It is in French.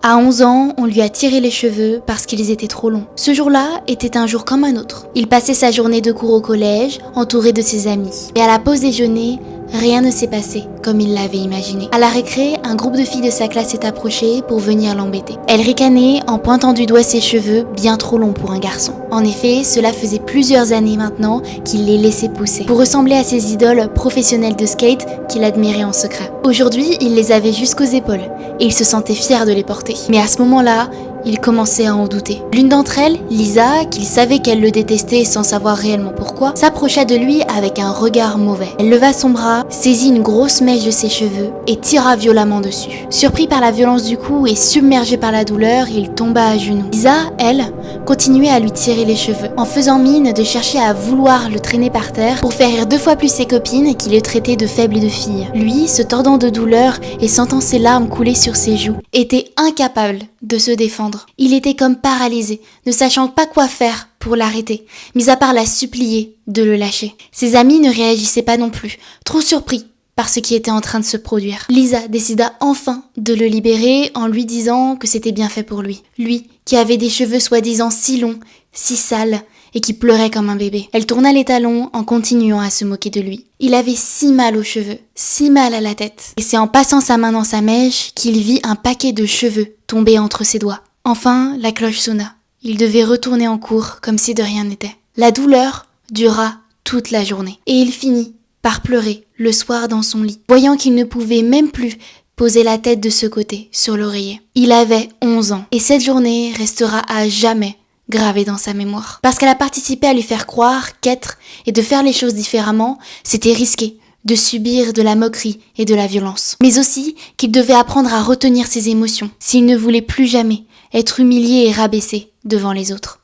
À 11 ans, on lui a tiré les cheveux parce qu'ils étaient trop longs. Ce jour-là était un jour comme un autre. Il passait sa journée de cours au collège, entouré de ses amis. Et à la pause déjeuner, rien ne s'est passé comme il l'avait imaginé. À la récré, un groupe de filles de sa classe s'est approché pour venir l'embêter. Elle ricanait en pointant du doigt ses cheveux bien trop longs pour un garçon. En effet, cela faisait plusieurs années maintenant qu'il les laissait pousser, pour ressembler à ses idoles professionnelles de skate qu'il admirait en secret. Aujourd'hui, il les avait jusqu'aux épaules et il se sentait fier de les porter. Mais à ce moment-là, il commençait à en douter. L'une d'entre elles, Lisa, qu'il savait qu'elle le détestait sans savoir réellement pourquoi, s'approcha de lui avec un regard mauvais. Elle leva son bras, saisit une grosse mèche de ses cheveux et tira violemment dessus. Surpris par la violence du coup et submergé par la douleur, il tomba à genoux. Lisa, elle, continuait à lui tirer les cheveux, en faisant mine de chercher à vouloir le traîner par terre pour faire rire 2 fois plus ses copines qui le traitaient de faible et de fille. Lui, se tordant de douleur et sentant ses larmes couler sur ses joues, était incapable de se défendre. Il était comme paralysé, ne sachant pas quoi faire pour l'arrêter, mis à part la supplier de le lâcher. Ses amis ne réagissaient pas non plus, trop surpris par ce qui était en train de se produire. Lisa décida enfin de le libérer en lui disant que c'était bien fait pour lui. Lui, qui avait des cheveux soi-disant si longs, si sales, et qui pleurait comme un bébé. Elle tourna les talons en continuant à se moquer de lui. Il avait si mal aux cheveux, si mal à la tête. Et c'est en passant sa main dans sa mèche qu'il vit un paquet de cheveux tomber entre ses doigts. Enfin, la cloche sonna. Il devait retourner en cours comme si de rien n'était. La douleur dura toute la journée. Et il finit par pleurer le soir dans son lit, voyant qu'il ne pouvait même plus poser la tête de ce côté sur l'oreiller. Il avait 11 ans. Et cette journée restera à jamais gravée dans sa mémoire. Parce qu'elle a participé à lui faire croire qu'être et de faire les choses différemment, c'était risqué de subir de la moquerie et de la violence. Mais aussi qu'il devait apprendre à retenir ses émotions s'il ne voulait plus jamais être humilié et rabaissé devant les autres.